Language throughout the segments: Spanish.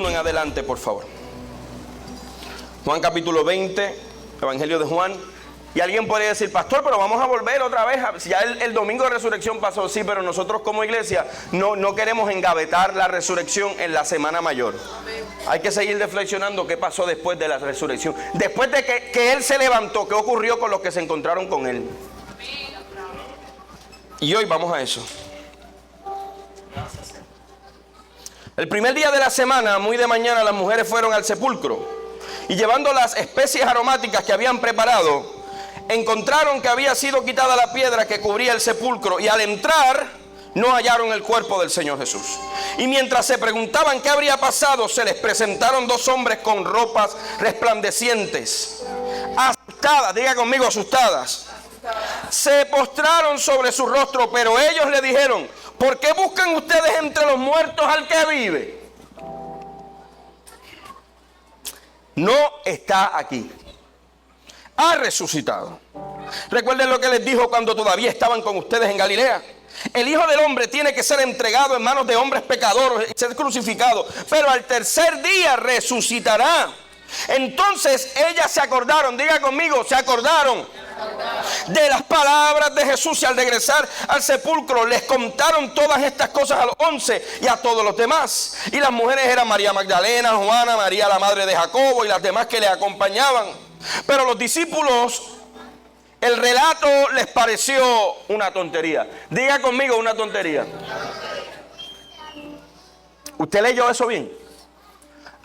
1 en adelante, por favor. Juan capítulo 20, Evangelio de Juan. Y alguien podría decir, pastor, pero vamos a volver otra vez. Si ya el domingo de resurrección pasó, sí, pero nosotros como iglesia no queremos engavetar la resurrección en la semana mayor. Hay que seguir reflexionando qué pasó después de la resurrección. Después de que Él se levantó, ¿qué ocurrió con los que se encontraron con Él? Y hoy vamos a eso. El primer día de la semana, muy de mañana, las mujeres fueron al sepulcro. Y llevando las especies aromáticas que habían preparado, encontraron que había sido quitada la piedra que cubría el sepulcro, y al entrar no hallaron el cuerpo del Señor Jesús. Y mientras se preguntaban qué habría pasado, se les presentaron dos hombres con ropas resplandecientes. Asustadas, diga conmigo, asustadas. Se postraron sobre su rostro, pero ellos le dijeron, ¿por qué buscan ustedes entre los muertos al que vive? No está aquí. Ha resucitado. Recuerden lo que les dijo cuando todavía estaban con ustedes en Galilea. El Hijo del Hombre tiene que ser entregado en manos de hombres pecadores y ser crucificado, pero al tercer día resucitará. Entonces ellas se acordaron, diga conmigo, se acordaron de las palabras de Jesús, y al regresar al sepulcro les contaron todas estas cosas a los 11 y a todos los demás. Y las mujeres eran María Magdalena, Juana, María la madre de Jacobo y las demás que le acompañaban. Pero los discípulos, el relato les pareció una tontería. Diga conmigo, una tontería. ¿Usted leyó eso bien?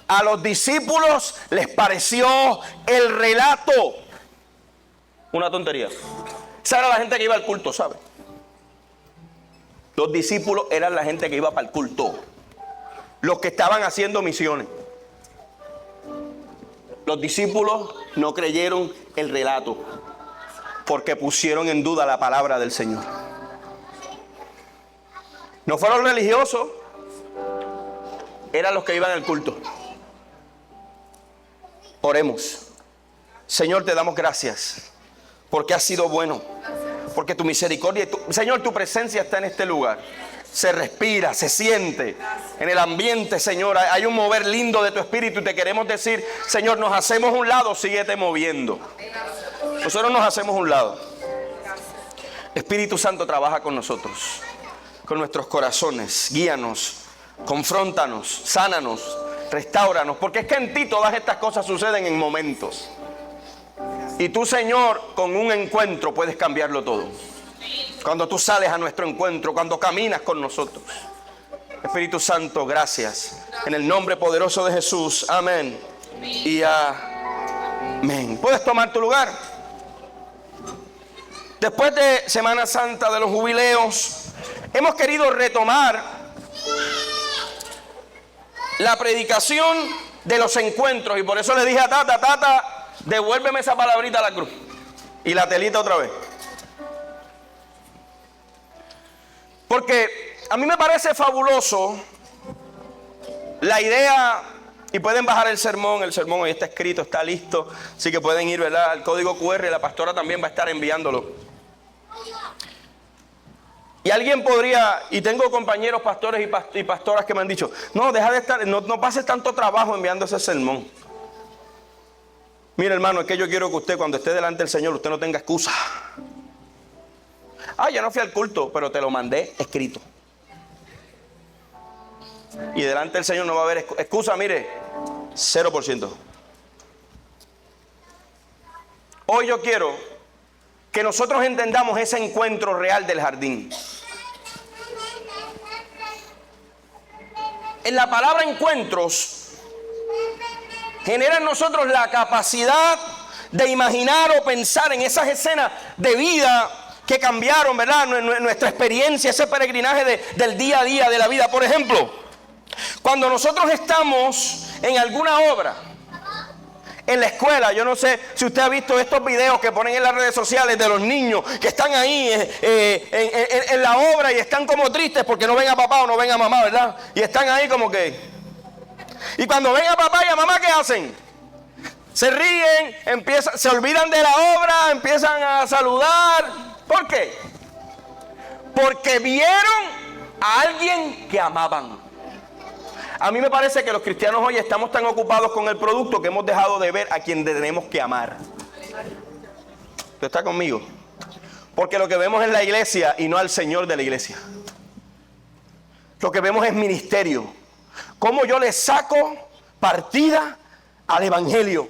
A los discípulos les pareció el relato una tontería. Esa era la gente que iba al culto, ¿sabe? Los discípulos eran la gente que iba para el culto, los que estaban haciendo misiones. Los discípulos no creyeron el relato porque pusieron en duda la palabra del Señor. No fueron religiosos, eran los que iban al culto. Oremos. Señor, te damos gracias porque has sido bueno, porque tu misericordia, Señor, tu presencia está en este lugar. Se respira, se siente en el ambiente, Señor. Hay un mover lindo de tu espíritu y te queremos decir, Señor, nos hacemos un lado, síguete moviendo. Nosotros nos hacemos un lado. Espíritu Santo, trabaja con nosotros, con nuestros corazones. Guíanos, confróntanos, sánanos, restáuranos, porque es que en ti todas estas cosas suceden en momentos. Y tú, Señor, con un encuentro puedes cambiarlo todo. Cuando tú sales a nuestro encuentro, cuando caminas con nosotros. Espíritu Santo, gracias. En el nombre poderoso de Jesús. Amén. Y amén. ¿Puedes tomar tu lugar? Después de Semana Santa, de los jubileos, hemos querido retomar la predicación de los encuentros. Y por eso le dije a Tata, devuélveme esa palabrita a la cruz. Y la telita otra vez. Porque a mí me parece fabuloso la idea, y pueden bajar el sermón hoy está escrito, está listo, así que pueden ir, ¿verdad?, al código QR, la pastora también va a estar enviándolo. Y alguien podría, y tengo compañeros pastores y pastoras que me han dicho, no, deja de estar, no pases tanto trabajo enviando ese sermón. Mira, hermano, es que yo quiero que usted, cuando esté delante del Señor, usted no tenga excusa. Ya no fui al culto, pero te lo mandé escrito. Y delante del Señor no va a haber excusa, mire, 0%. Hoy yo quiero que nosotros entendamos ese encuentro real del jardín. En la palabra encuentros genera en nosotros la capacidad de imaginar o pensar en esas escenas de vida que cambiaron, ¿verdad?, nuestra experiencia, ese peregrinaje del día a día de la vida. Por ejemplo, cuando nosotros estamos en alguna obra, en la escuela, yo no sé si usted ha visto estos videos que ponen en las redes sociales de los niños que están ahí en la obra y están como tristes porque no ven a papá o no ven a mamá, ¿verdad? Y están ahí como que... Y cuando ven a papá y a mamá, ¿qué hacen? Se ríen, se olvidan de la obra, empiezan a saludar. ¿Por qué? Porque vieron a alguien que amaban. A mí me parece que los cristianos hoy estamos tan ocupados con el producto que hemos dejado de ver a quien tenemos que amar. ¿Usted está conmigo? Porque lo que vemos es la iglesia y no al Señor de la iglesia. Lo que vemos es ministerio. Cómo yo le saco partida al evangelio.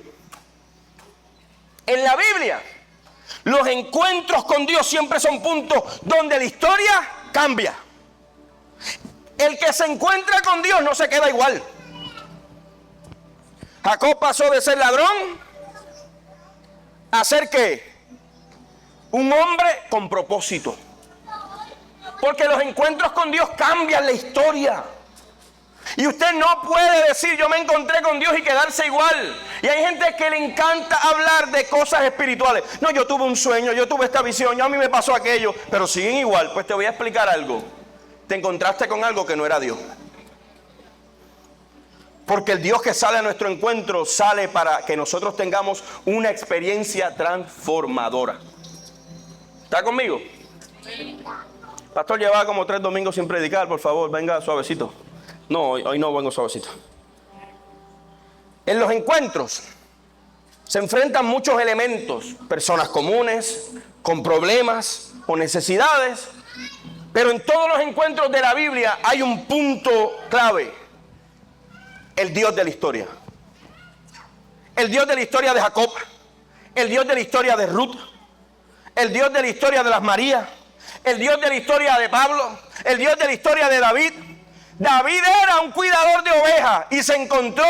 En la Biblia, los encuentros con Dios siempre son puntos donde la historia cambia. El que se encuentra con Dios no se queda igual. Jacob pasó de ser ladrón a ser ¿qué? Un hombre con propósito. Porque los encuentros con Dios cambian la historia. Y usted no puede decir yo me encontré con Dios y quedarse igual. Y hay gente que le encanta hablar de cosas espirituales. No, yo tuve un sueño, yo tuve esta visión, a mí me pasó aquello, pero siguen igual. Pues te voy a explicar algo. Te encontraste con algo que no era Dios. Porque el Dios que sale a nuestro encuentro sale para que nosotros tengamos una experiencia transformadora. ¿Está conmigo? Pastor, lleva como 3 domingos sin predicar, por favor, venga suavecito. No, hoy no vengo suavecito. En los encuentros se enfrentan muchos elementos, personas comunes, con problemas o necesidades, pero en todos los encuentros de la Biblia hay un punto clave: el Dios de la historia. El Dios de la historia de Jacob, el Dios de la historia de Ruth, el Dios de la historia de las Marías, el Dios de la historia de Pablo, el Dios de la historia de David. David era un cuidador de ovejas y se encontró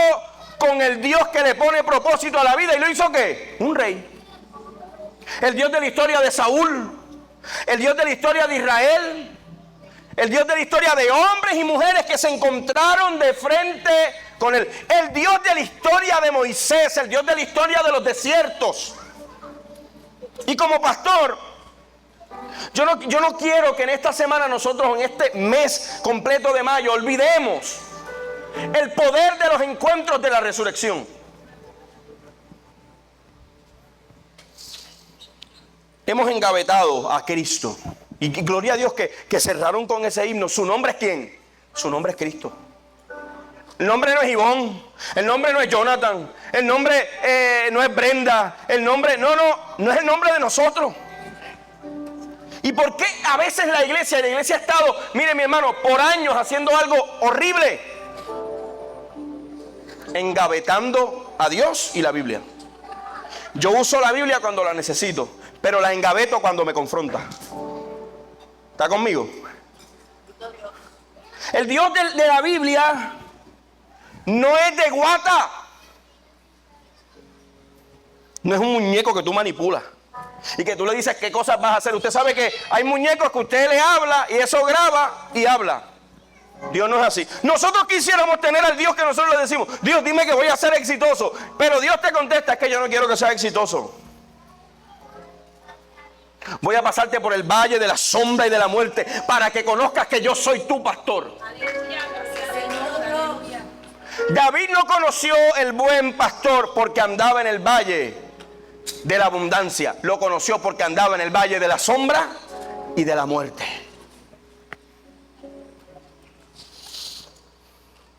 con el Dios que le pone propósito a la vida y lo hizo ¿qué? Un rey. El Dios de la historia de Saúl, el Dios de la historia de Israel, el Dios de la historia de hombres y mujeres que se encontraron de frente con él. El Dios de la historia de Moisés, el Dios de la historia de los desiertos. Y como pastor, yo no quiero que en esta semana nosotros, en este mes completo de mayo, olvidemos el poder de los encuentros de la resurrección. Hemos engavetado a Cristo. Y gloria a Dios que cerraron con ese himno. ¿Su nombre es quién? Su nombre es Cristo. El nombre no es Ivonne, el nombre no es Jonathan, el nombre no es Brenda, el nombre, no es el nombre de nosotros. ¿Y por qué a veces la iglesia ha estado, mire mi hermano, por años haciendo algo horrible? Engavetando a Dios y la Biblia. Yo uso la Biblia cuando la necesito, pero la engaveto cuando me confronta. ¿Está conmigo? El Dios de la Biblia no es de guata. No es un muñeco que tú manipulas y que tú le dices qué cosas vas a hacer. Usted sabe que hay muñecos que usted le habla y eso graba y habla. Dios no es así. Nosotros quisiéramos tener al Dios que nosotros le decimos: Dios, dime que voy a ser exitoso. Pero Dios te contesta: es que yo no quiero que seas exitoso. Voy a pasarte por el valle de la sombra y de la muerte para que conozcas que yo soy tu pastor. David no conoció el buen pastor porque andaba en el valle de la abundancia. Lo conoció porque andaba en el valle de la sombra y de la muerte.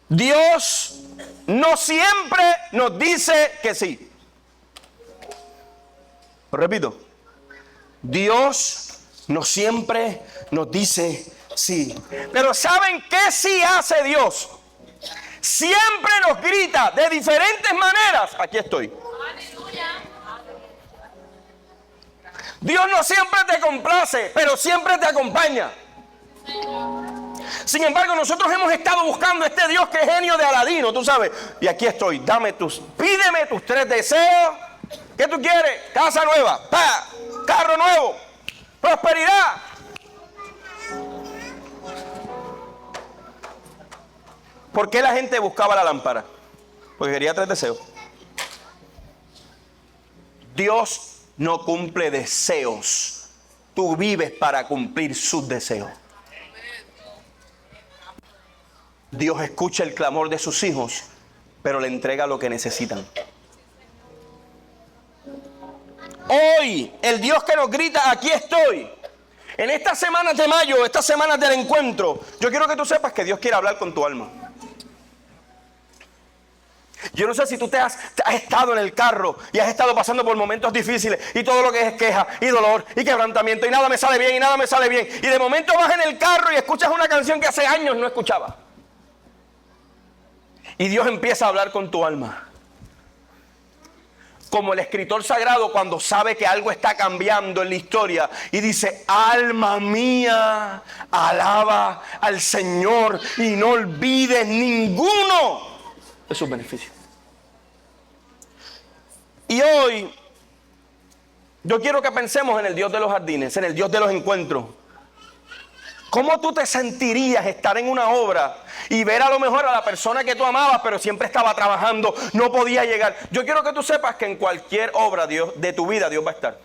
Dios no siempre nos dice que sí. Lo repito. Dios no siempre nos dice sí. Pero ¿saben qué sí hace Dios? Siempre nos grita de diferentes maneras: aquí estoy. Dios no siempre te complace, pero siempre te acompaña. Sin embargo, nosotros hemos estado buscando este Dios que es genio de Aladino, tú sabes. Y aquí estoy, pídeme tus 3 deseos. ¿Qué tú quieres? Casa nueva, carro nuevo, prosperidad. ¿Por qué la gente buscaba la lámpara? Porque quería 3 deseos. Dios no cumple deseos. Tú vives para cumplir sus deseos. Dios escucha el clamor de sus hijos, pero le entrega lo que necesitan. Hoy, el Dios que nos grita: aquí estoy. En estas semanas de mayo, estas semanas del encuentro, yo quiero que tú sepas que Dios quiere hablar con tu alma. Yo no sé si tú has estado en el carro y has estado pasando por momentos difíciles y todo lo que es queja y dolor y quebrantamiento y nada me sale bien y nada me sale bien. Y de momento vas en el carro y escuchas una canción que hace años no escuchaba. Y Dios empieza a hablar con tu alma. Como el escritor sagrado cuando sabe que algo está cambiando en la historia y dice: alma mía, alaba al Señor y no olvides ninguno de sus beneficios. Y hoy yo quiero que pensemos en el Dios de los jardines, en el Dios de los encuentros. ¿Cómo tú te sentirías estar en una obra y ver a lo mejor a la persona que tú amabas, pero siempre estaba trabajando, no podía llegar? Yo quiero que tú sepas que en cualquier obra de tu vida Dios va a estar.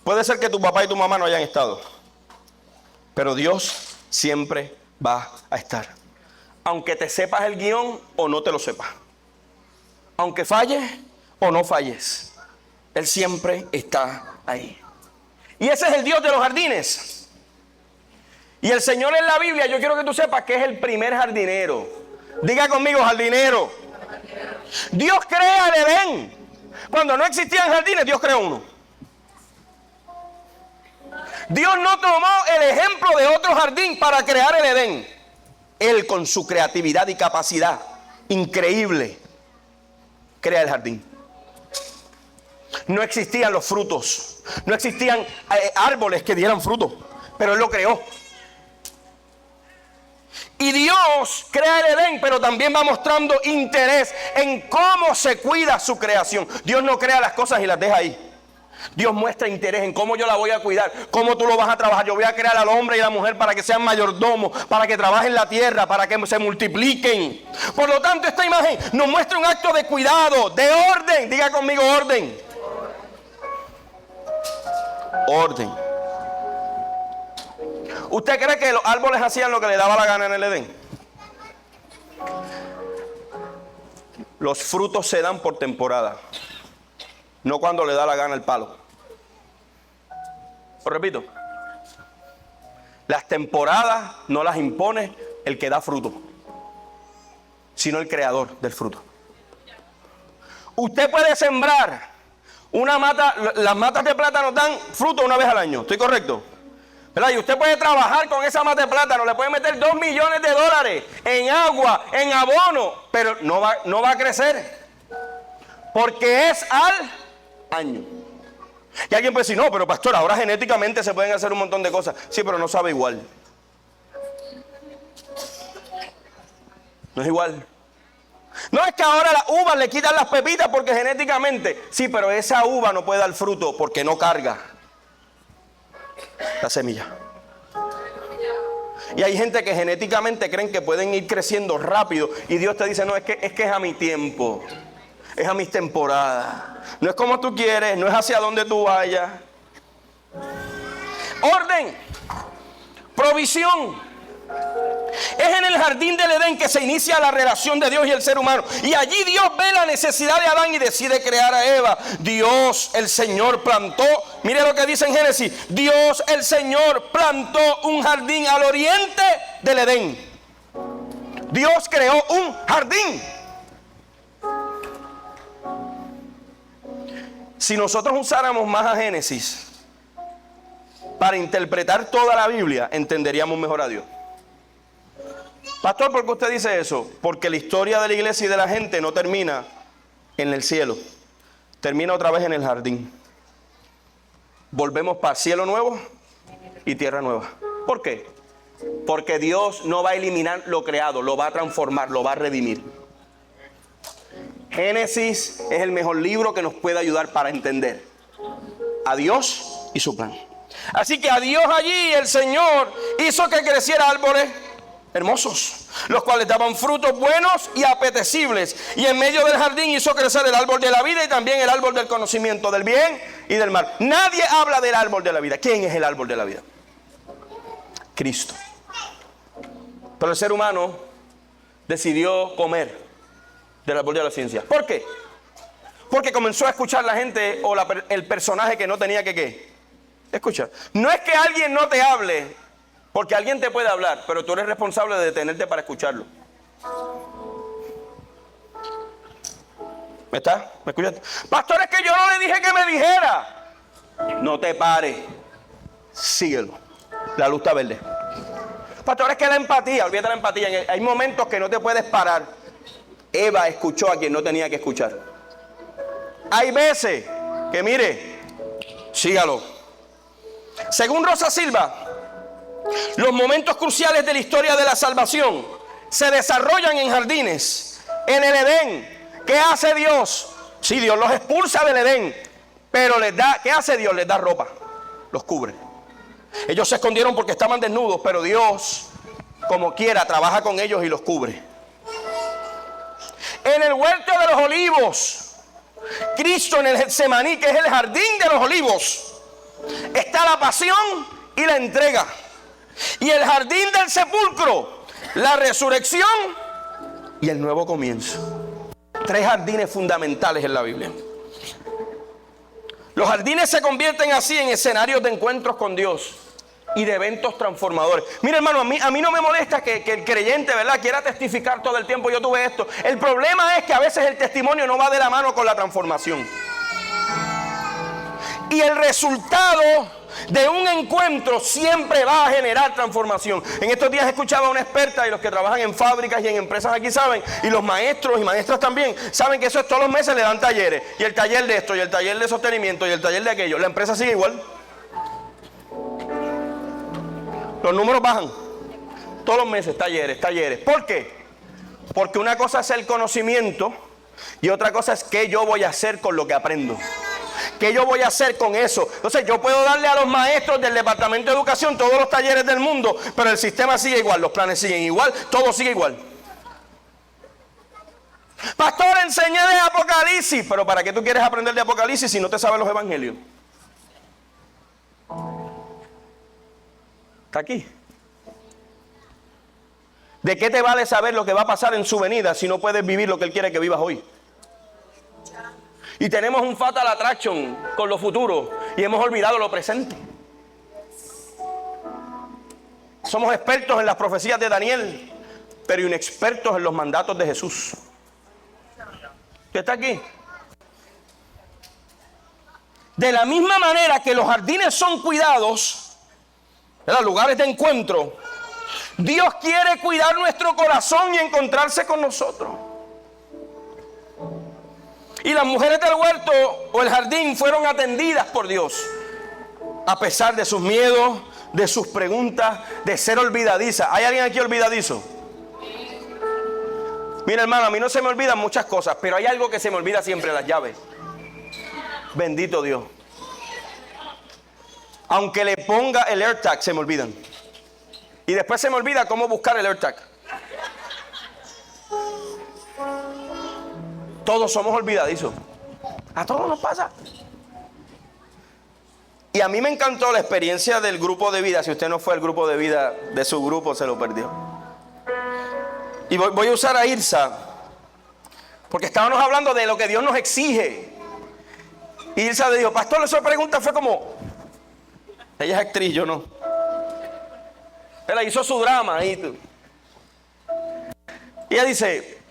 Puede ser que tu papá y tu mamá no hayan estado, pero Dios siempre va a estar. Aunque te sepas el guión o no te lo sepas. Aunque falles o no falles. Él siempre está ahí. Y ese es el Dios de los jardines. Y el Señor en la Biblia, yo quiero que tú sepas que es el primer jardinero. Diga conmigo, jardinero. Dios crea el Edén. Cuando no existían jardines, Dios creó uno. Dios no tomó el ejemplo de otro jardín para crear el Edén. Él, con su creatividad y capacidad increíble, crea el jardín. No existían los frutos, no existían árboles que dieran fruto, pero Él lo creó. Y Dios crea el Edén, pero también va mostrando interés en cómo se cuida su creación. Dios no crea las cosas y las deja ahí. Dios muestra interés en cómo yo la voy a cuidar, cómo tú lo vas a trabajar. Yo voy a crear al hombre y a la mujer para que sean mayordomos, para que trabajen la tierra, para que se multipliquen. Por lo tanto, esta imagen nos muestra un acto de cuidado, de orden. Diga conmigo, orden. Orden. ¿Usted cree que los árboles hacían lo que le daba la gana en el Edén? Los frutos se dan por temporada, no cuando le da la gana el palo. Lo repito. Las temporadas no las impone el que da fruto, sino el creador del fruto. Usted puede sembrar una mata, las matas de plátano dan fruto una vez al año, ¿estoy correcto? ¿Verdad? Y usted puede trabajar con esa mata de plátano, le puede meter $2 millones en agua, en abono, pero no va a crecer, porque es al año. Y alguien puede decir: no, pero pastor, ahora genéticamente se pueden hacer un montón de cosas. Sí, pero no sabe igual. No es igual. No es que ahora a las uvas le quitan las pepitas porque genéticamente. Sí, pero esa uva no puede dar fruto porque no carga la semilla. Y hay gente que genéticamente creen que pueden ir creciendo rápido y Dios te dice: no, es que es a mi tiempo, es a mis temporadas, no es como tú quieres, no es hacia donde tú vayas. Orden, provisión. Es en el jardín del Edén que se inicia la relación de Dios y el ser humano. Y allí Dios ve la necesidad de Adán y decide crear a Eva. Dios, el Señor, plantó, mire lo que dice en Génesis: Dios, el Señor, plantó un jardín al oriente del Edén. Dios creó un jardín. Si nosotros usáramos más a Génesis para interpretar toda la Biblia, entenderíamos mejor a Dios. Pastor, ¿por qué usted dice eso? Porque la historia de la iglesia y de la gente no termina en el cielo, termina otra vez en el jardín. Volvemos para cielo nuevo y tierra nueva. ¿Por qué? Porque Dios no va a eliminar lo creado, lo va a transformar, lo va a redimir. Génesis es el mejor libro que nos puede ayudar para entender a Dios y su plan. Así que a Dios allí el Señor hizo que creciera árboles hermosos, los cuales daban frutos buenos y apetecibles. Y en medio del jardín hizo crecer el árbol de la vida y también el árbol del conocimiento del bien y del mal. Nadie habla del árbol de la vida. ¿Quién es el árbol de la vida? Cristo. Pero el ser humano decidió comer del árbol de la ciencia. ¿Por qué? Porque comenzó a escuchar la gente o el personaje que no tenía que escuchar. No es que alguien no te hable, porque alguien te puede hablar, pero tú eres responsable de detenerte para escucharlo. ¿Me está? ¿Me escuchas? Pastor, es que yo no le dije que me dijera. No te pares. Síguelo. La luz está verde. Pastor, es que la empatía, olvídate la empatía. Hay momentos que no te puedes parar. Eva escuchó a quien no tenía que escuchar. Hay veces que, mire, sígalo. Según Rosa Silva, los momentos cruciales de la historia de la salvación se desarrollan en jardines, en el Edén. ¿Qué hace Dios? Sí, Dios los expulsa del Edén, pero les da, ¿qué hace Dios? Les da ropa, los cubre. Ellos se escondieron porque estaban desnudos, pero Dios, como quiera, trabaja con ellos y los cubre. En el huerto de los olivos, Cristo en el Getsemaní, que es el jardín de los olivos, está la pasión y la entrega. Y el jardín del sepulcro, la resurrección y el nuevo comienzo. 3 jardines fundamentales en la Biblia. Los jardines se convierten así en escenarios de encuentros con Dios y de eventos transformadores. Mira, hermano, a mí no me molesta que el creyente, ¿verdad?, quiera testificar todo el tiempo. Yo tuve esto. El problema es que a veces el testimonio no va de la mano con la transformación. Y el resultado de un encuentro siempre va a generar transformación. En estos días escuchaba a una experta, y los que trabajan en fábricas y en empresas aquí saben, y los maestros y maestras también saben que eso es, todos los meses le dan talleres, y el taller de esto, y el taller de sostenimiento, y el taller de aquello. La empresa sigue igual. Los números bajan todos los meses, talleres. ¿Por qué? Porque una cosa es el conocimiento y otra cosa es qué yo voy a hacer con lo que aprendo. ¿Qué yo voy a hacer con eso? Entonces yo puedo darle a los maestros del departamento de educación todos los talleres del mundo, pero el sistema sigue igual, los planes siguen igual, todo sigue igual. Pastor, enseñé de Apocalipsis, pero ¿para qué tú quieres aprender de Apocalipsis si no te sabes los evangelios? Está aquí. ¿De qué te vale saber lo que va a pasar en su venida si no puedes vivir lo que Él quiere que vivas hoy? Y tenemos un fatal attraction con lo futuro y hemos olvidado lo presente. Somos expertos en las profecías de Daniel, pero inexpertos en los mandatos de Jesús. ¿Usted está aquí? De la misma manera que los jardines son cuidados, ¿verdad?, lugares de encuentro, Dios quiere cuidar nuestro corazón y encontrarse con nosotros. Y las mujeres del huerto o el jardín fueron atendidas por Dios, a pesar de sus miedos, de sus preguntas, de ser olvidadizas. ¿Hay alguien aquí olvidadizo? Mira, hermano, a mí no se me olvidan muchas cosas, pero hay algo que se me olvida siempre: las llaves. Bendito Dios. Aunque le ponga el AirTag, se me olvidan. Y después se me olvida cómo buscar el AirTag. Todos somos olvidadizos. A todos nos pasa. Y a mí me encantó la experiencia del grupo de vida. Si usted no fue al grupo de vida de su grupo, se lo perdió. Y voy a usar a Irsa, porque estábamos hablando de lo que Dios nos exige. Y Irsa le dijo: pastor, esa pregunta fue como... Ella es actriz, yo no. Ella hizo su drama. Y ella dice...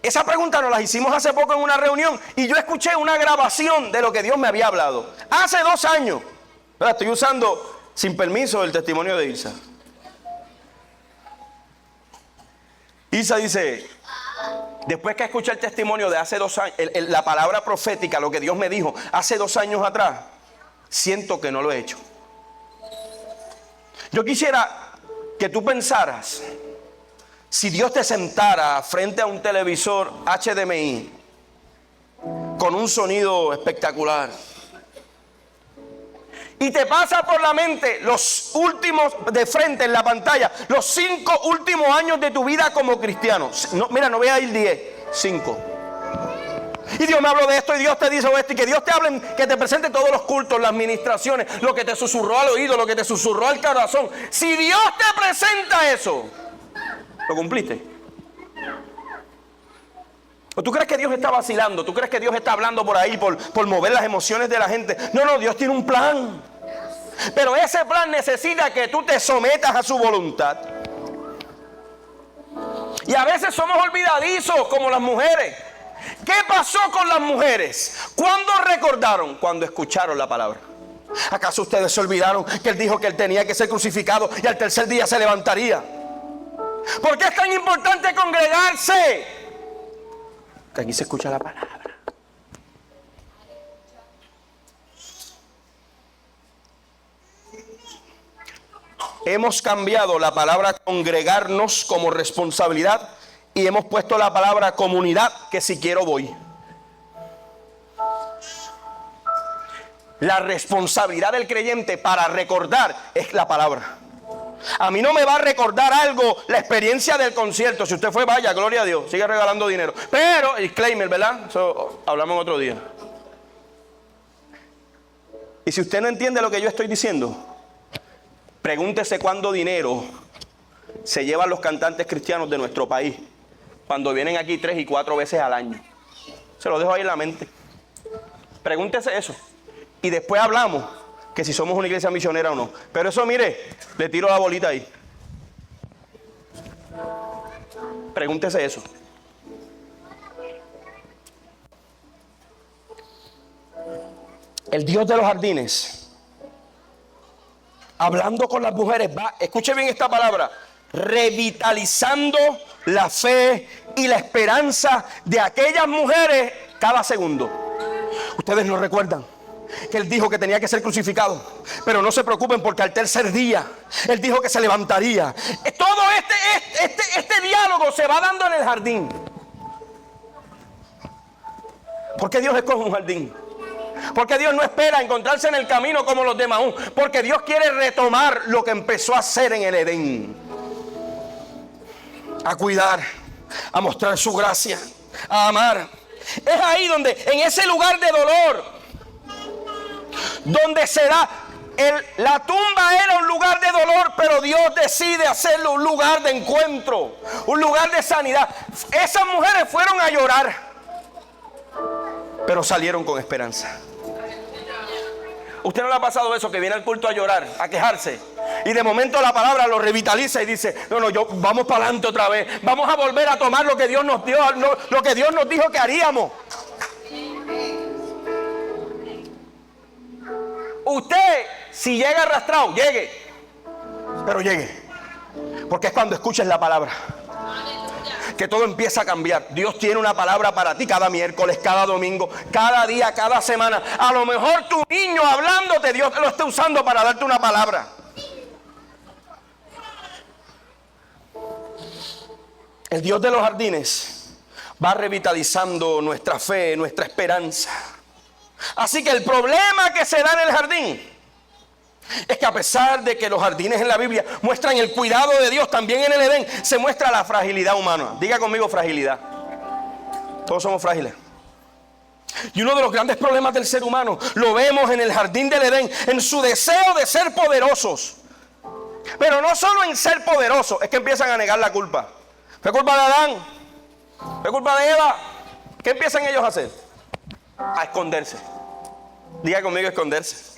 Esa pregunta nos la hicimos hace poco en una reunión y yo escuché una grabación de lo que Dios me había hablado. Hace 2 años. Estoy usando sin permiso el testimonio de Irsa. Irsa dice, después que escuché el testimonio de hace 2 años, la palabra profética, lo que Dios me dijo hace 2 años atrás, siento que no lo he hecho. Yo quisiera que tú pensaras... Si Dios te sentara frente a un televisor HDMI con un sonido espectacular y te pasa por la mente los últimos de frente en la pantalla, los 5 últimos años de tu vida como cristiano. No, mira, no voy a ir 10, 5. Y Dios me habló de esto y Dios te dice esto, y que Dios te hable, que te presente todos los cultos, las ministraciones, lo que te susurró al oído, lo que te susurró al corazón. Si Dios te presenta eso, ¿lo cumpliste? ¿O tú crees que Dios está vacilando? ¿Tú crees que Dios está hablando por ahí por mover las emociones de la gente? No, Dios tiene un plan. Pero ese plan necesita que tú te sometas a su voluntad. Y a veces somos olvidadizos como las mujeres. ¿Qué pasó con las mujeres? ¿Cuándo recordaron? Cuando escucharon la palabra. ¿Acaso ustedes se olvidaron que Él dijo que Él tenía que ser crucificado y al tercer día se levantaría? ¿Por qué es tan importante congregarse? Que aquí se escucha la palabra. Hemos cambiado la palabra congregarnos como responsabilidad y hemos puesto la palabra comunidad, que si quiero voy. La responsabilidad del creyente para recordar es la palabra. A mí no me va a recordar algo la experiencia del concierto. Si usted fue, vaya, gloria a Dios, sigue regalando dinero. Pero, disclaimer, ¿verdad? Eso hablamos en otro día. Y si usted no entiende lo que yo estoy diciendo, pregúntese cuánto dinero se llevan los cantantes cristianos de nuestro país cuando vienen aquí 3 y 4 veces al año. Se lo dejo ahí en la mente. Pregúntese eso. Y después hablamos que si somos una iglesia misionera o no. Pero eso, mire, le tiro la bolita ahí. Pregúntese eso. El Dios de los jardines, hablando con las mujeres, va, escuche bien esta palabra, revitalizando la fe y la esperanza de aquellas mujeres cada segundo. Ustedes no recuerdan que Él dijo que tenía que ser crucificado, pero no se preocupen porque al tercer día Él dijo que se levantaría. Todo este diálogo se va dando en el jardín. ¿Por qué Dios escoge un jardín? Porque Dios no espera encontrarse en el camino como los de Maús, porque Dios quiere retomar lo que empezó a hacer en el Edén, a cuidar, a mostrar su gracia, a amar. Es ahí donde, en ese lugar de dolor, donde se da, la tumba era un lugar de dolor, pero Dios decide hacerlo un lugar de encuentro, un lugar de sanidad. Esas mujeres fueron a llorar, pero salieron con esperanza. ¿Usted no le ha pasado eso, que viene al culto a llorar, a quejarse, y de momento la palabra lo revitaliza y dice, vamos para adelante otra vez, vamos a volver a tomar lo que Dios nos dio, lo que Dios nos dijo que haríamos? Usted, si llega arrastrado, llegue, pero llegue, porque es cuando escuches la palabra que todo empieza a cambiar. Dios tiene una palabra para ti cada miércoles, cada domingo, cada día, cada semana. A lo mejor tu niño hablándote, Dios te lo está usando para darte una palabra. El Dios de los jardines va revitalizando nuestra fe, nuestra esperanza. Así que el problema que se da en el jardín es que a pesar de que los jardines en la Biblia muestran el cuidado de Dios, también en el Edén se muestra la fragilidad humana. Diga conmigo, fragilidad. Todos somos frágiles. Y uno de los grandes problemas del ser humano lo vemos en el jardín del Edén, en su deseo de ser poderosos. Pero no solo en ser poderosos, es que empiezan a negar la culpa. ¿Fue culpa de Adán? ¿Fue culpa de Eva? ¿Qué empiezan ellos a hacer? A esconderse. Diga conmigo, esconderse.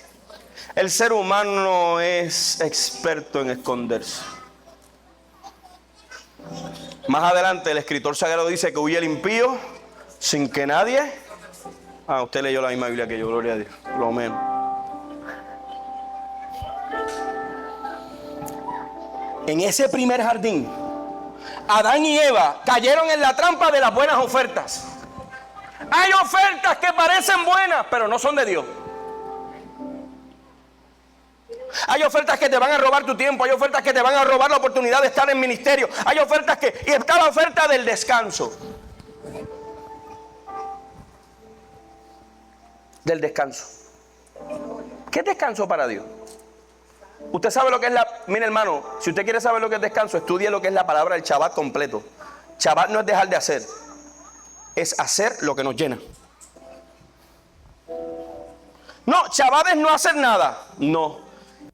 El ser humano es experto en esconderse. Más adelante el escritor sagrado dice que huye el impío sin que nadie... usted leyó la misma Biblia que yo, gloria a Dios, lo menos. En ese primer jardín, Adán y Eva cayeron en la trampa de las buenas ofertas. Hay ofertas que parecen buenas, pero no son de Dios. Hay ofertas que te van a robar tu tiempo, hay ofertas que te van a robar la oportunidad de estar en ministerio, hay ofertas que... Y está la oferta del descanso. Del descanso. ¿Qué es descanso para Dios? Usted sabe lo que es la... Mire, hermano, si usted quiere saber lo que es descanso, estudie lo que es la palabra del Shabbat completo. Shabbat no es dejar de hacer, es hacer lo que nos llena. No, Shabbat es no hacer nada. No.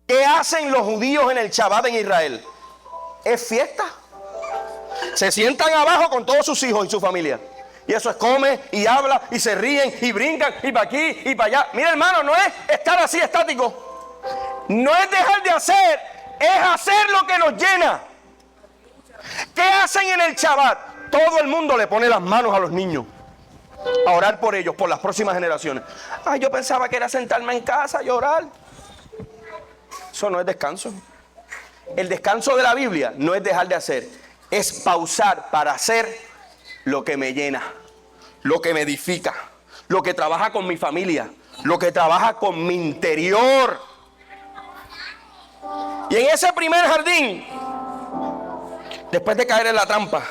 ¿Qué hacen los judíos en el Shabbat en Israel? Es fiesta. Se sientan abajo con todos sus hijos y su familia. Y eso es come y habla y se ríen y brincan y para aquí y para allá. Mira, hermano, no es estar así estático. No es dejar de hacer, es hacer lo que nos llena. ¿Qué hacen en el Shabbat? Todo el mundo le pone las manos a los niños. a orar por ellos, por las próximas generaciones. Ay, yo pensaba que era sentarme en casa y orar. Eso no es descanso. El descanso de la Biblia no es dejar de hacer, es pausar para hacer lo que me llena, lo que me edifica, lo que trabaja con mi familia, lo que trabaja con mi interior. Y en ese primer jardín, después de caer en la trampa,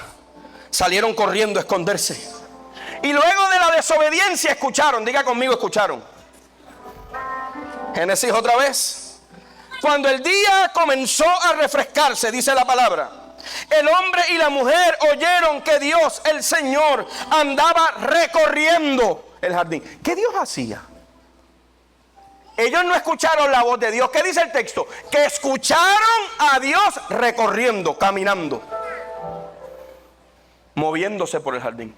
salieron corriendo a esconderse. Y luego de la desobediencia escucharon, diga conmigo, escucharon. Génesis otra vez. Cuando el día comenzó a refrescarse, dice la palabra, el hombre y la mujer oyeron que Dios, el Señor, andaba recorriendo el jardín. ¿Qué Dios hacía? Ellos no escucharon la voz de Dios. ¿Qué dice el texto? Que escucharon a Dios recorriendo, caminando, moviéndose por el jardín.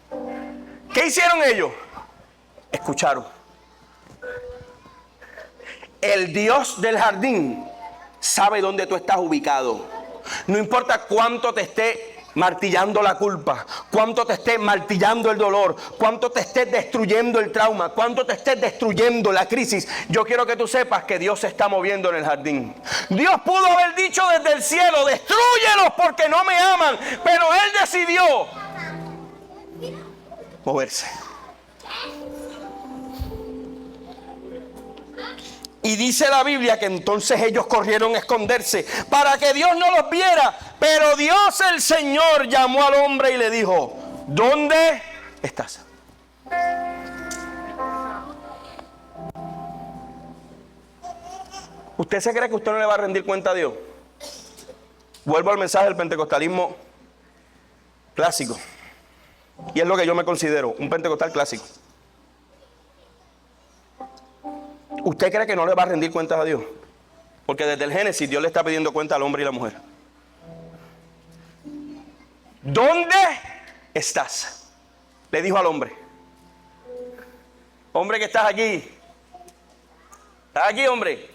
¿Qué hicieron ellos? Escucharon. El Dios del jardín sabe dónde tú estás ubicado. No importa cuánto te esté martillando la culpa, cuánto te esté martillando el dolor, cuánto te esté destruyendo el trauma, cuánto te esté destruyendo la crisis. Yo quiero que tú sepas que Dios se está moviendo en el jardín. Dios pudo haber dicho desde el cielo, destrúyelos porque no me aman, pero Él decidió moverse. Y dice la Biblia que entonces ellos corrieron a esconderse para que Dios no los viera. Pero Dios el Señor llamó al hombre y le dijo, ¿dónde estás? ¿Usted se cree que usted no le va a rendir cuenta a Dios? Vuelvo al mensaje del pentecostalismo clásico. Y es lo que yo me considero, un pentecostal clásico. ¿Usted cree que no le va a rendir cuentas a Dios? Porque desde el Génesis Dios le está pidiendo cuenta al hombre y la mujer. ¿Dónde estás? Le dijo al hombre. Hombre que estás aquí. ¿Estás aquí, hombre?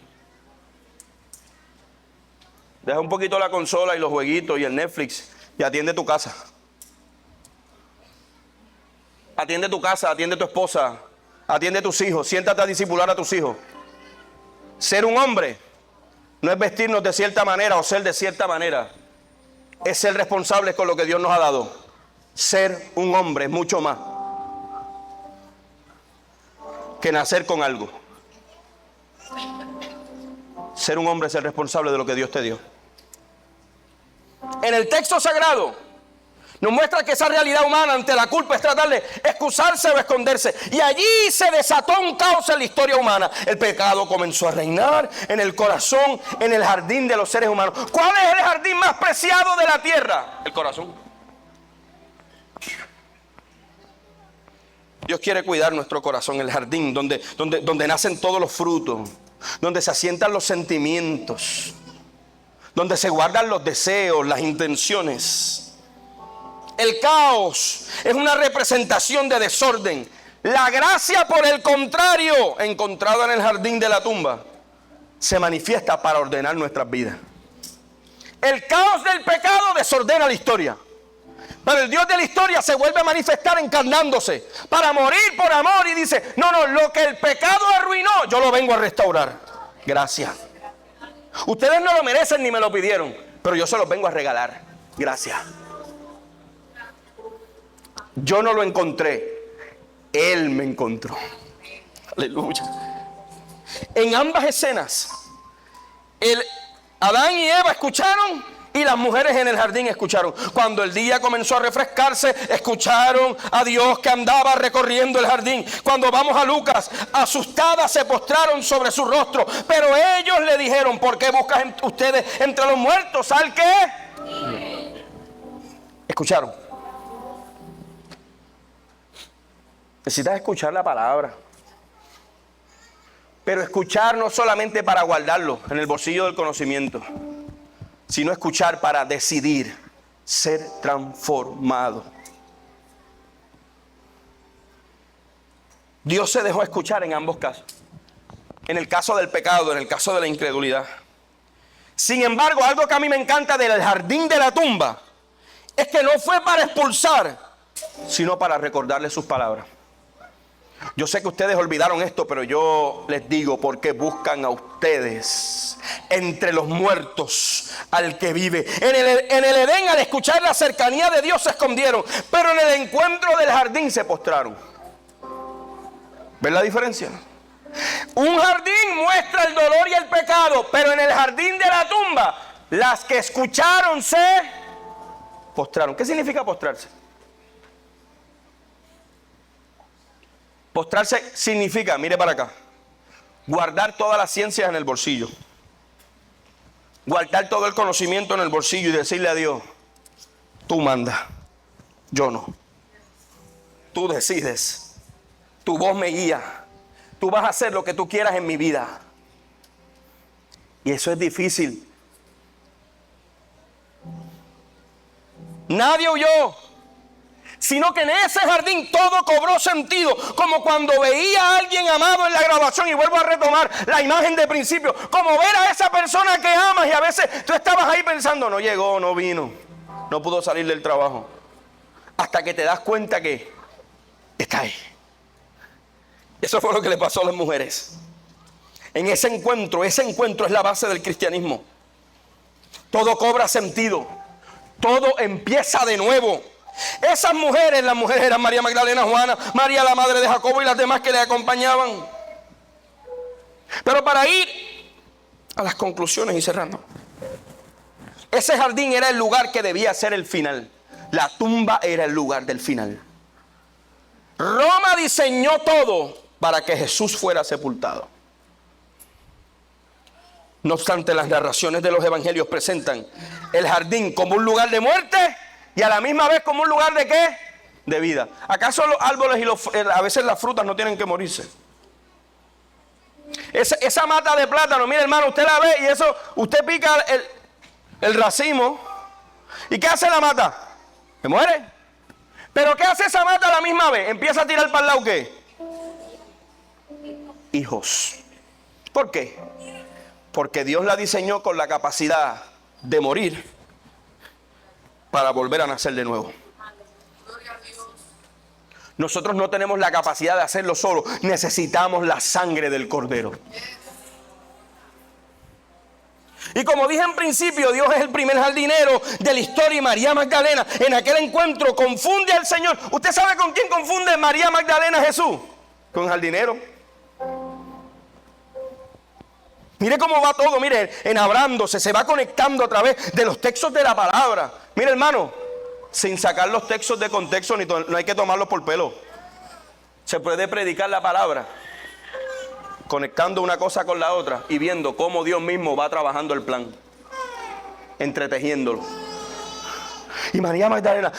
Deja un poquito la consola y los jueguitos y el Netflix y atiende tu casa. Atiende tu casa, atiende tu esposa, atiende a tus hijos, siéntate a discipular a tus hijos. Ser un hombre no es vestirnos de cierta manera o ser de cierta manera. Es ser responsables con lo que Dios nos ha dado. Ser un hombre es mucho más que nacer con algo. Ser un hombre es ser responsable de lo que Dios te dio. En el texto sagrado nos muestra que esa realidad humana ante la culpa es tratar de excusarse o esconderse. Y allí se desató un caos en la historia humana. El pecado comenzó a reinar en el corazón, en el jardín de los seres humanos. ¿Cuál es el jardín más preciado de la tierra? El corazón. Dios quiere cuidar nuestro corazón, el jardín donde nacen todos los frutos, donde se asientan los sentimientos, donde se guardan los deseos, las intenciones. El caos es una representación de desorden. La gracia, por el contrario, encontrada en el jardín de la tumba, se manifiesta para ordenar nuestras vidas. El caos del pecado desordena la historia, pero el Dios de la historia se vuelve a manifestar encarnándose para morir por amor y dice, no, lo que el pecado arruinó, yo lo vengo a restaurar. Gracias. Ustedes no lo merecen ni me lo pidieron, pero yo se los vengo a regalar. Gracias. Yo no lo encontré, Él me encontró. Aleluya. En ambas escenas, Adán y Eva escucharon y las mujeres en el jardín escucharon. Cuando el día comenzó a refrescarse, escucharon a Dios que andaba recorriendo el jardín. Cuando vamos a Lucas, asustadas se postraron sobre su rostro. Pero ellos le dijeron, ¿por qué buscan ustedes entre los muertos al qué? Escucharon. Necesitas escuchar la palabra. Pero escuchar no solamente para guardarlo en el bolsillo del conocimiento, sino escuchar para decidir ser transformado. Dios se dejó escuchar en ambos casos. En el caso del pecado, en el caso de la incredulidad. Sin embargo, algo que a mí me encanta del jardín de la tumba es que no fue para expulsar, sino para recordarle sus palabras. Yo sé que ustedes olvidaron esto, pero yo les digo, porque buscan a ustedes entre los muertos al que vive. En el Edén, al escuchar la cercanía de Dios, se escondieron, pero en el encuentro del jardín se postraron. ¿Ven la diferencia? Un jardín muestra el dolor y el pecado, pero en el jardín de la tumba, las que escucharon se postraron. ¿Qué significa postrarse? Postrarse significa, mire para acá, guardar todas las ciencias en el bolsillo, guardar todo el conocimiento en el bolsillo y decirle a Dios: tú mandas, yo no. Tú decides, tu voz me guía, tú vas a hacer lo que tú quieras en mi vida. Y eso es difícil. Nadie huyó, sino que en ese jardín todo cobró sentido, como cuando veía a alguien amado en la grabación, y vuelvo a retomar la imagen de principio, como ver a esa persona que amas, y a veces tú estabas ahí pensando: no llegó, no vino, no pudo salir del trabajo, hasta que te das cuenta que está ahí. Eso fue lo que le pasó a las mujeres. En ese encuentro es la base del cristianismo. Todo cobra sentido, todo empieza de nuevo. Esas mujeres, las mujeres eran María Magdalena, Juana, María la madre de Jacobo y las demás que le acompañaban. Pero para ir a las conclusiones y cerrando, ese jardín era el lugar que debía ser el final. La tumba era el lugar del final. Roma diseñó todo para que Jesús fuera sepultado. No obstante, las narraciones de los evangelios presentan el jardín como un lugar de muerte y a la misma vez como un lugar de ¿qué? De vida. ¿Acaso los árboles y a veces las frutas no tienen que morirse? Esa mata de plátano, mire hermano, usted la ve y eso, usted pica el racimo. ¿Y qué hace la mata? Se muere. ¿Pero qué hace esa mata a la misma vez? Empieza a tirar para el lado ¿qué? Hijos. ¿Por qué? Porque Dios la diseñó con la capacidad de morir para volver a nacer de nuevo. Nosotros no tenemos la capacidad de hacerlo solo. Necesitamos la sangre del Cordero. Y como dije en principio, Dios es el primer jardinero de la historia, y María Magdalena en aquel encuentro confunde al Señor. ¿Usted sabe con quién confunde María Magdalena a Jesús? Con el jardinero. Mire cómo va todo, mire, enabrándose, se va conectando a través de los textos de la palabra. Mire hermano, sin sacar los textos de contexto, no hay que tomarlos por pelo. Se puede predicar la palabra conectando una cosa con la otra y viendo cómo Dios mismo va trabajando el plan, entretejiéndolo. Y María Magdalena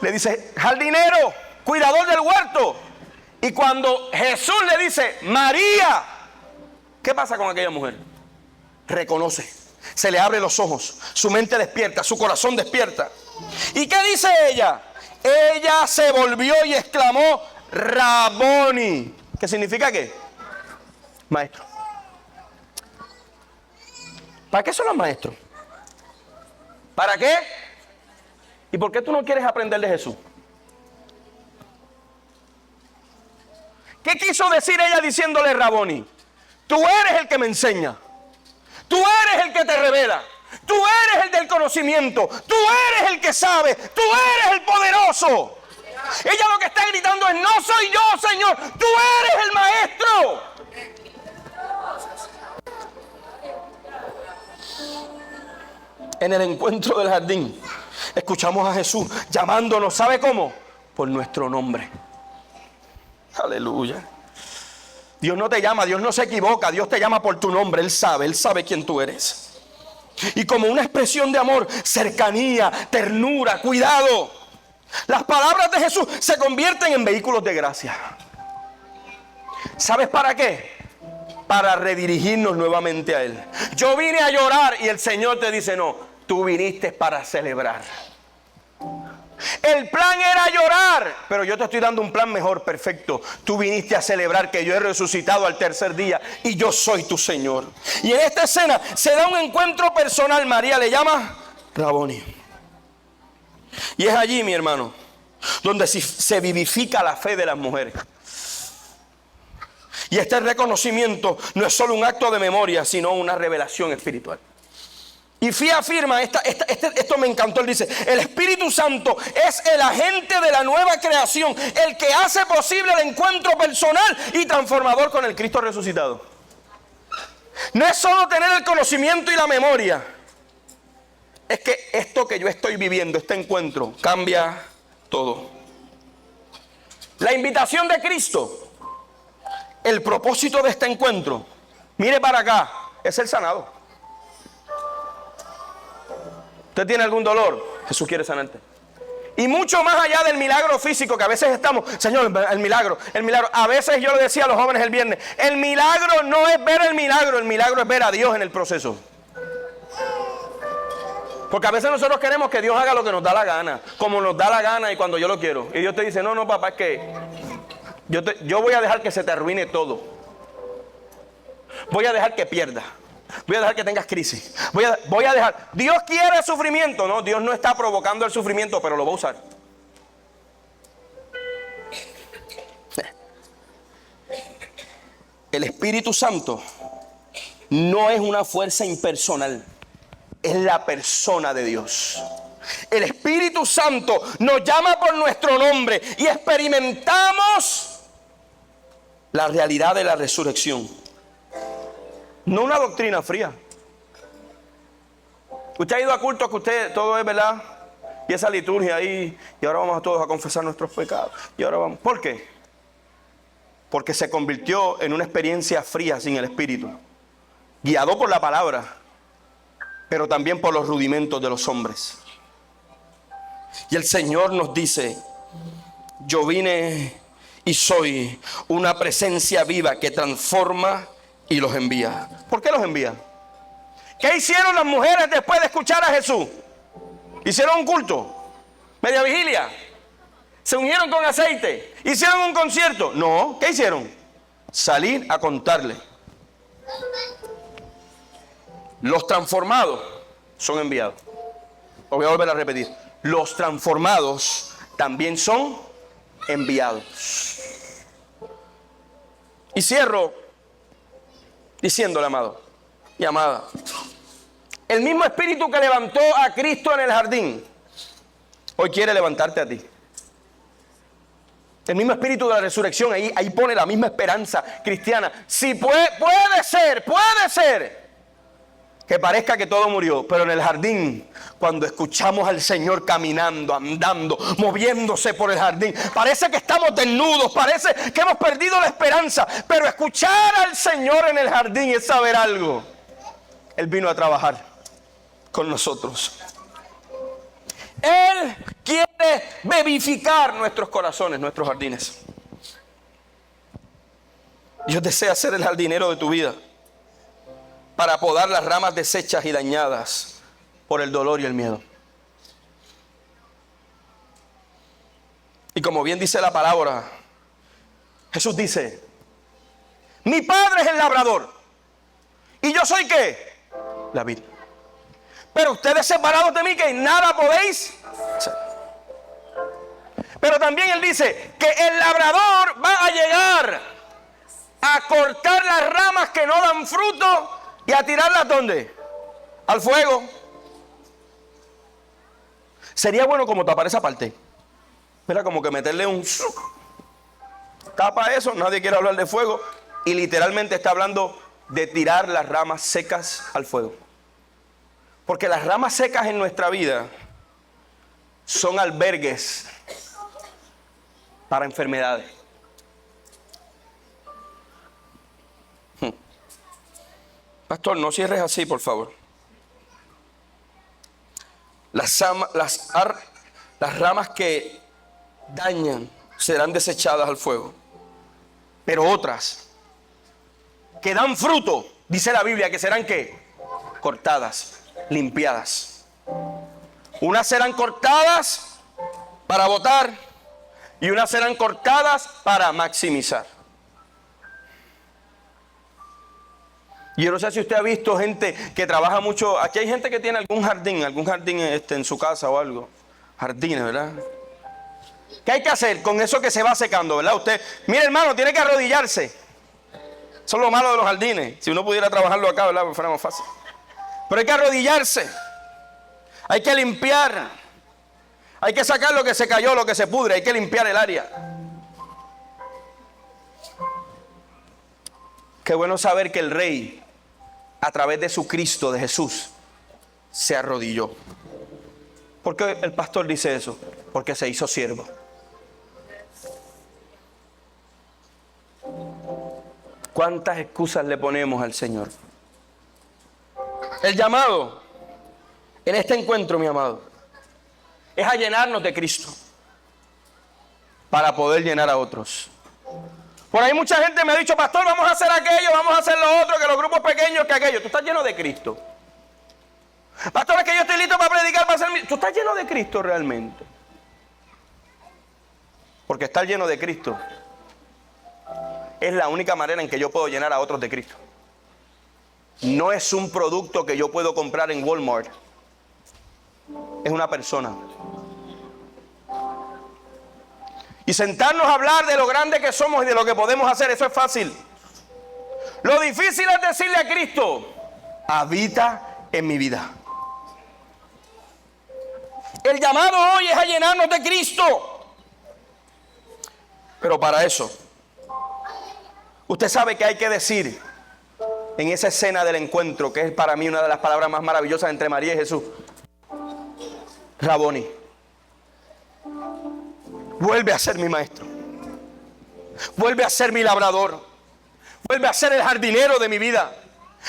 le dice: jardinero, cuidador del huerto. Y cuando Jesús le dice: María, ¿qué pasa con aquella mujer? Reconoce, se le abren los ojos, su mente despierta, su corazón despierta. ¿Y qué dice ella? Ella se volvió y exclamó: Raboni. ¿Qué significa qué? Maestro. ¿Para qué son los maestros? ¿Para qué? ¿Y por qué tú no quieres aprender de Jesús? ¿Qué quiso decir ella diciéndole Raboni? Tú eres el que me enseña. Tú eres el que te revela. Tú eres el del conocimiento. Tú eres el que sabe. Tú eres el poderoso. Ella lo que está gritando es: no soy yo, Señor. Tú eres el maestro. En el encuentro del jardín escuchamos a Jesús llamándonos, ¿sabe cómo? Por nuestro nombre. Aleluya. Dios no te llama, Dios no se equivoca, Dios te llama por tu nombre. Él sabe quién tú eres. Y como una expresión de amor, cercanía, ternura, cuidado, las palabras de Jesús se convierten en vehículos de gracia. ¿Sabes para qué? Para redirigirnos nuevamente a Él. Yo vine a llorar y el Señor te dice: no, tú viniste para celebrar. El plan era llorar, pero yo te estoy dando un plan mejor, perfecto. Tú viniste a celebrar que yo he resucitado al tercer día y yo soy tu Señor. Y en esta escena se da un encuentro personal. María le llama Raboni. Y es allí, mi hermano, donde se vivifica la fe de las mujeres. Y este reconocimiento no es solo un acto de memoria, sino una revelación espiritual. Y Fee afirma, esto me encantó, él dice: el Espíritu Santo es el agente de la nueva creación, el que hace posible el encuentro personal y transformador con el Cristo resucitado. No es solo tener el conocimiento y la memoria, es que esto que yo estoy viviendo, este encuentro, cambia todo. La invitación de Cristo, el propósito de este encuentro, mire para acá, es ser sanado. ¿Usted tiene algún dolor? Jesús quiere sanarte. Y mucho más allá del milagro físico que a veces estamos, Señor, el milagro. A veces yo le decía a los jóvenes el viernes, el milagro no es ver el milagro es ver a Dios en el proceso. Porque a veces nosotros queremos que Dios haga lo que nos da la gana, como nos da la gana y cuando yo lo quiero. Y Dios te dice: no, papá, es que yo voy a dejar que se te arruine todo. Voy a dejar que pierdas. Voy a dejar que tengas crisis. Voy a dejar. Dios quiere sufrimiento. No, Dios no está provocando el sufrimiento, pero lo va a usar. El Espíritu Santo no es una fuerza impersonal, es la persona de Dios. El Espíritu Santo nos llama por nuestro nombre y experimentamos la realidad de la resurrección. No una doctrina fría. Usted ha ido a cultos que usted todo es verdad, y esa liturgia ahí, y ahora vamos a todos a confesar nuestros pecados, y ahora vamos. ¿Por qué? Porque se convirtió en una experiencia fría sin el Espíritu, guiado por la palabra, pero también por los rudimentos de los hombres. Y el Señor nos dice: yo vine y soy una presencia viva que transforma y los envía. ¿Por qué los envía? ¿Qué hicieron las mujeres después de escuchar a Jesús? ¿Hicieron un culto? ¿Media vigilia? ¿Se ungieron con aceite? ¿Hicieron un concierto? No. ¿Qué hicieron? Salir a contarle. Los transformados son enviados. Lo voy a volver a repetir. Los transformados también son enviados. Y cierro diciéndole, amado y amada, el mismo Espíritu que levantó a Cristo en el jardín, hoy quiere levantarte a ti. El mismo Espíritu de la resurrección, ahí pone la misma esperanza cristiana. Si puede ser que parezca que todo murió, pero en el jardín, cuando escuchamos al Señor caminando, andando, moviéndose por el jardín, parece que estamos desnudos, parece que hemos perdido la esperanza, pero escuchar al Señor en el jardín es saber algo. Él vino a trabajar con nosotros. Él quiere vivificar nuestros corazones, nuestros jardines. Dios desea ser el jardinero de tu vida, para podar las ramas deshechas y dañadas por el dolor y el miedo. Y como bien dice la palabra, Jesús dice: mi Padre es el labrador, y yo soy ¿qué? La vid. Pero ustedes separados de mí, que nada podéis hacer. Pero también Él dice que el labrador va a llegar a cortar las ramas que no dan fruto y a tirarlas ¿dónde? Al fuego. Sería bueno como tapar esa parte. Mira, como que meterle un... Tapa eso, nadie quiere hablar de fuego. Y literalmente está hablando de tirar las ramas secas al fuego. Porque las ramas secas en nuestra vida son albergues para enfermedades. Pastor, no cierres así, por favor. Las ramas que dañan serán desechadas al fuego. Pero otras que dan fruto, dice la Biblia, que serán ¿qué? Cortadas, limpiadas. Unas serán cortadas para botar y unas serán cortadas para maximizar. Y yo no sé si usted ha visto gente que trabaja mucho. Aquí hay gente que tiene algún jardín en su casa o algo. Jardines, ¿verdad? ¿Qué hay que hacer con eso que se va secando, verdad? Usted, mire hermano, tiene que arrodillarse Eso es lo malo de los jardines. Si uno pudiera trabajarlo acá, ¿verdad? Fuera más fácil. Pero hay que arrodillarse. Hay que limpiar. Hay que sacar lo que se cayó, lo que se pudre. Hay que limpiar el área. Qué bueno saber que el Rey, a través de su Cristo, de Jesús, se arrodilló. ¿Por qué el pastor dice eso? Porque se hizo siervo. ¿Cuántas excusas le ponemos al Señor? El llamado en este encuentro, mi amado, es a llenarnos de Cristo para poder llenar a otros. Por ahí mucha gente me ha dicho, pastor, vamos a hacer aquello, vamos a hacer lo otro, que los grupos pequeños, que aquello. Tú estás lleno de Cristo. Pastor, es que yo estoy listo para predicar, para hacer... Tú estás lleno de Cristo realmente. Porque estar lleno de Cristo es la única manera en que yo puedo llenar a otros de Cristo. No es un producto que yo puedo comprar en Walmart. Es una persona. Y sentarnos a hablar de lo grande que somos y de lo que podemos hacer, eso es fácil. Lo difícil es decirle a Cristo, habita en mi vida. El llamado hoy es a llenarnos de Cristo. Pero para eso, usted sabe que hay que decir en esa escena del encuentro, que es para mí una de las palabras más maravillosas entre María y Jesús. Raboni, vuelve a ser mi maestro. Vuelve a ser mi labrador. Vuelve a ser el jardinero de mi vida.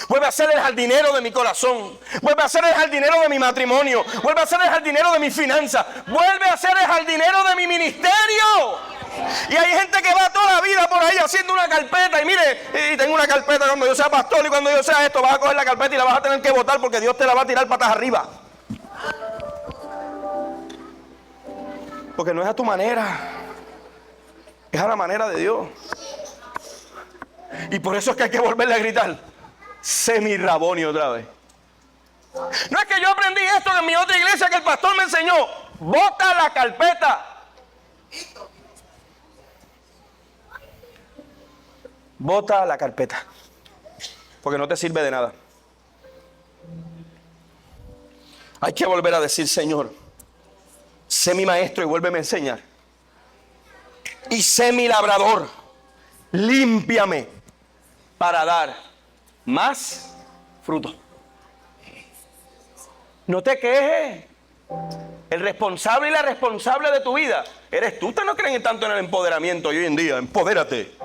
Vuelve a ser el jardinero de mi corazón. Vuelve a ser el jardinero de mi matrimonio. Vuelve a ser el jardinero de mis finanzas. Vuelve a ser el jardinero de mi ministerio. Y hay gente que va toda la vida por ahí haciendo una carpeta. Y mire, y tengo una carpeta cuando yo sea pastor y cuando yo sea esto. Vas a coger la carpeta y la vas a tener que botar porque Dios te la va a tirar patas arriba. Porque no es a tu manera. Es a la manera de Dios. Y por eso es que hay que volverle a gritar. Sé mi Raboni otra vez. No es que yo aprendí esto en mi otra iglesia que el pastor me enseñó. Bota la carpeta. Bota la carpeta. Porque no te sirve de nada. Hay que volver a decir, Señor, sé mi maestro y vuélveme a enseñar. Y sé mi labrador. Límpiame para dar más fruto. No te quejes. El responsable y la responsable de tu vida eres tú. Ustedes no creen tanto en el empoderamiento hoy en día. Empodérate.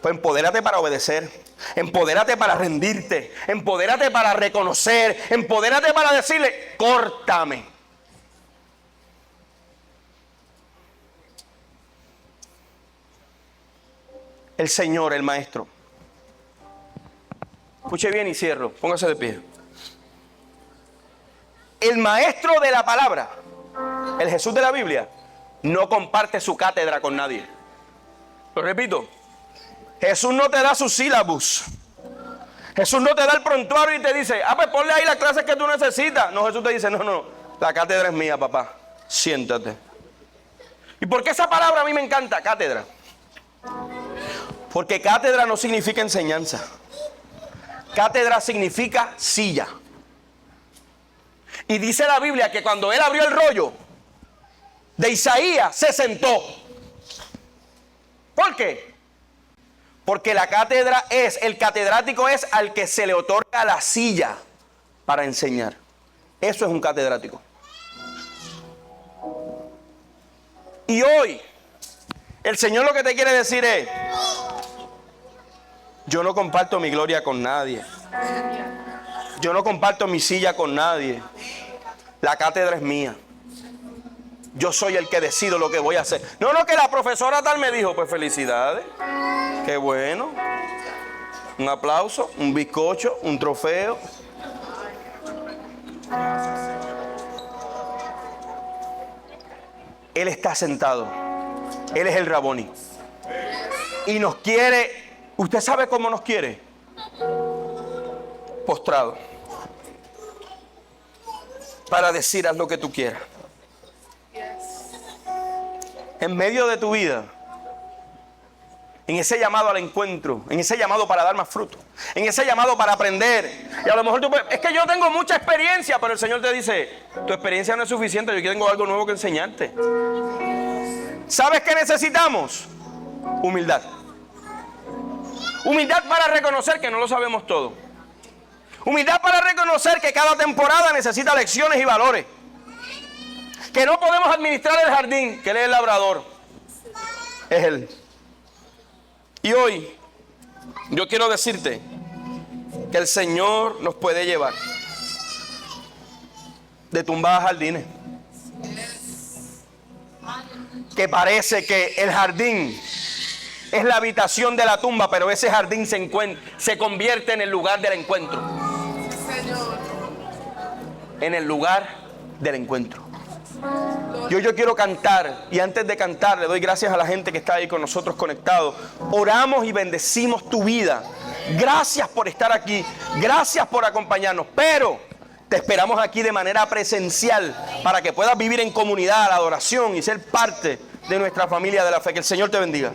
Pues empodérate para obedecer. Empodérate para rendirte. Empodérate para reconocer. Empodérate para decirle, córtame. El Señor, el Maestro. Escuche bien y cierro. Póngase de pie. El Maestro de la palabra, el Jesús de la Biblia, no comparte su cátedra con nadie. Lo repito. Jesús no te da su sílabus. Jesús no te da el prontuario y te dice, pues ponle ahí las clases que tú necesitas. No, Jesús te dice, no, la cátedra es mía, papá. Siéntate. ¿Y por qué esa palabra a mí me encanta? Cátedra. Porque cátedra no significa enseñanza. Cátedra significa silla. Y dice la Biblia que cuando él abrió el rollo de Isaías, se sentó. ¿Por qué? Porque la cátedra el catedrático es al que se le otorga la silla para enseñar. Eso es un catedrático. Y hoy, el Señor lo que te quiere decir es, yo no comparto mi gloria con nadie. Yo no comparto mi silla con nadie. La cátedra es mía. Yo soy el que decido lo que voy a hacer. No, que la profesora tal me dijo, pues felicidades. Qué bueno. Un aplauso, un bizcocho, un trofeo. Él está sentado. Él es el Raboni. Y nos quiere. ¿Usted sabe cómo nos quiere? Postrado. Para decir, haz lo que tú quieras. En medio de tu vida, en ese llamado al encuentro, en ese llamado para dar más fruto, en ese llamado para aprender. Y a lo mejor es que yo tengo mucha experiencia, pero el Señor te dice, tu experiencia no es suficiente, yo tengo algo nuevo que enseñarte. ¿Sabes qué necesitamos? Humildad. Humildad para reconocer que no lo sabemos todo. Humildad para reconocer que cada temporada necesita lecciones y valores. Que no podemos administrar el jardín, que Él es el labrador. Es Él. Y hoy yo quiero decirte que el Señor nos puede llevar de tumbadas jardines. Que parece que el jardín es la habitación de la tumba, pero ese jardín se convierte en el lugar del encuentro. En el lugar del encuentro. Yo quiero cantar, y antes de cantar le doy gracias a la gente que está ahí con nosotros conectado. Oramos y bendecimos tu vida. Gracias por estar aquí, gracias por acompañarnos, pero te esperamos aquí de manera presencial para que puedas vivir en comunidad la adoración y ser parte de nuestra familia de la fe. Que el Señor te bendiga.